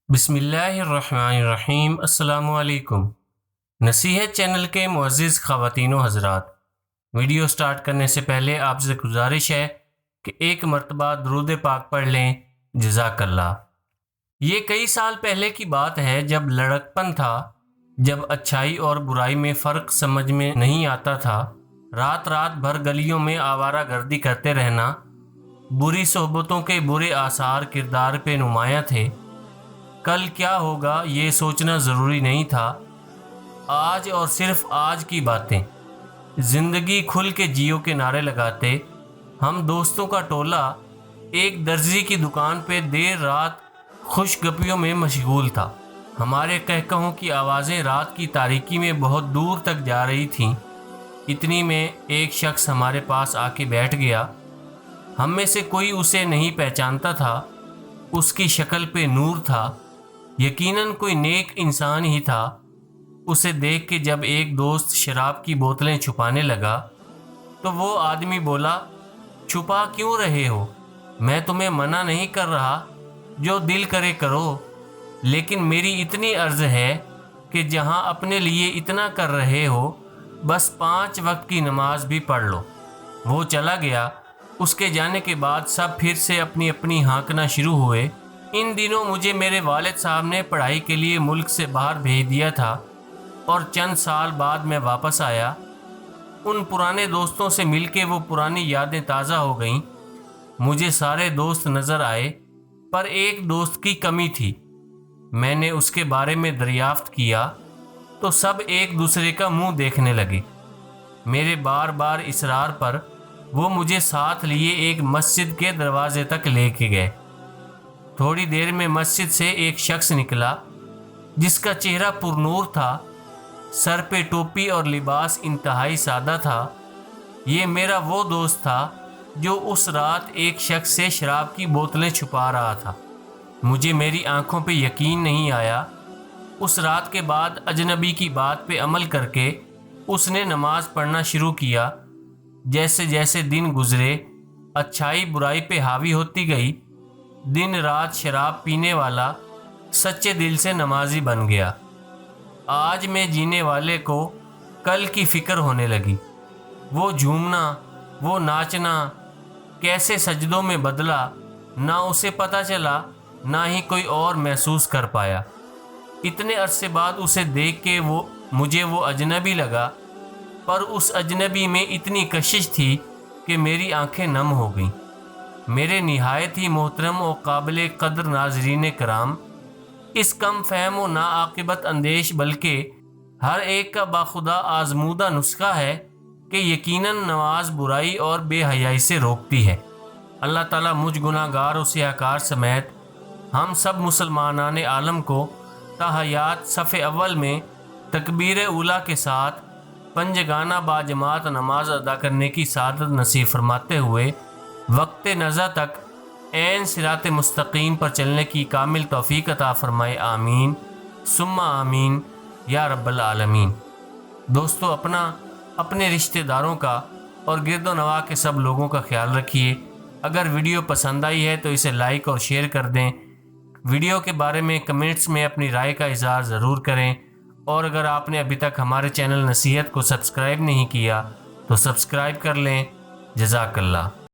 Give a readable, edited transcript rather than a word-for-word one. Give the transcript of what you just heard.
بسم اللہ الرحمن الرحیم۔ السلام علیکم۔ نصیحت چینل کے معزز خواتین و حضرات، ویڈیو سٹارٹ کرنے سے پہلے آپ سے گزارش ہے کہ ایک مرتبہ درود پاک پڑھ لیں۔ جزاک اللہ۔ یہ کئی سال پہلے کی بات ہے، جب لڑکپن تھا، جب اچھائی اور برائی میں فرق سمجھ میں نہیں آتا تھا، رات رات بھر گلیوں میں آوارہ گردی کرتے رہنا، بری صحبتوں کے برے آثار کردار پہ نمایاں تھے۔ کل کیا ہوگا یہ سوچنا ضروری نہیں تھا۔ آج اور صرف آج کی باتیں، زندگی کھل کے جیو کے نعرے لگاتے ہم دوستوں کا ٹولہ ایک درزی کی دکان پہ دیر رات خوش گپیوں میں مشغول تھا۔ ہمارے کہکہوں کی آوازیں رات کی تاریکی میں بہت دور تک جا رہی تھیں۔ اتنی میں ایک شخص ہمارے پاس آ کے بیٹھ گیا۔ ہم میں سے کوئی اسے نہیں پہچانتا تھا۔ اس کی شکل پہ نور تھا، یقیناً کوئی نیک انسان ہی تھا۔ اسے دیکھ کے جب ایک دوست شراب کی بوتلیں چھپانے لگا تو وہ آدمی بولا، چھپا کیوں رہے ہو؟ میں تمہیں منع نہیں کر رہا، جو دل کرے کرو، لیکن میری اتنی عرض ہے کہ جہاں اپنے لیے اتنا کر رہے ہو، بس 5 وقت کی نماز بھی پڑھ لو۔ وہ چلا گیا۔ اس کے جانے کے بعد سب پھر سے اپنی اپنی ہانکنا شروع ہوئے۔ ان دنوں مجھے میرے والد صاحب نے پڑھائی کے لیے ملک سے باہر بھیج دیا تھا اور چند سال بعد میں واپس آیا۔ ان پرانے دوستوں سے مل کے وہ پرانی یادیں تازہ ہو گئیں۔ مجھے سارے دوست نظر آئے، پر ایک دوست کی کمی تھی۔ میں نے اس کے بارے میں دریافت کیا تو سب ایک دوسرے کا منہ دیکھنے لگے۔ میرے بار بار اصرار پر وہ مجھے ساتھ لیے ایک مسجد کے دروازے تک لے کے گئے۔ تھوڑی دیر میں مسجد سے ایک شخص نکلا جس کا چہرہ پر نور تھا، سر پہ ٹوپی اور لباس انتہائی سادہ تھا۔ یہ میرا وہ دوست تھا جو اس رات ایک شخص سے شراب کی بوتلیں چھپا رہا تھا۔ مجھے میری آنکھوں پہ یقین نہیں آیا۔ اس رات کے بعد اجنبی کی بات پہ عمل کر کے اس نے نماز پڑھنا شروع کیا۔ جیسے جیسے دن گزرے، اچھائی برائی پہ حاوی ہوتی گئی۔ دن رات شراب پینے والا سچے دل سے نمازی بن گیا۔ آج میں جینے والے کو کل کی فکر ہونے لگی۔ وہ جھومنا، وہ ناچنا کیسے سجدوں میں بدلا، نہ اسے پتہ چلا، نہ ہی کوئی اور محسوس کر پایا۔ اتنے عرصے بعد اسے دیکھ کے مجھے وہ اجنبی لگا، پر اس اجنبی میں اتنی کشش تھی کہ میری آنکھیں نم ہو گئیں۔ میرے نہایت ہی محترم و قابل قدر ناظرین کرام، اس کم فہم و ناعاقبت اندیش بلکہ ہر ایک کا باخدا آزمودہ نسخہ ہے کہ یقیناً نماز برائی اور بے حیائی سے روکتی ہے۔ اللہ تعالیٰ مجھ گناہ گار و سیاہ کار سمیت ہم سب مسلمانان عالم کو تاحیات صف اول میں تکبیر اولیٰ کے ساتھ پنجگانہ باجماعت نماز ادا کرنے کی سعادت نصیب فرماتے ہوئے وقت نزا تک عین صراط مستقیم پر چلنے کی کامل توفیق عطا فرمائے۔ آمین ثم آمین یا رب العالمین۔ دوستو، اپنے رشتہ داروں کا اور گرد و نواح کے سب لوگوں کا خیال رکھیے۔ اگر ویڈیو پسند آئی ہے تو اسے لائک اور شیئر کر دیں۔ ویڈیو کے بارے میں کمنٹس میں اپنی رائے کا اظہار ضرور کریں، اور اگر آپ نے ابھی تک ہمارے چینل نصیحت کو سبسکرائب نہیں کیا تو سبسکرائب کر لیں۔ جزاک اللہ۔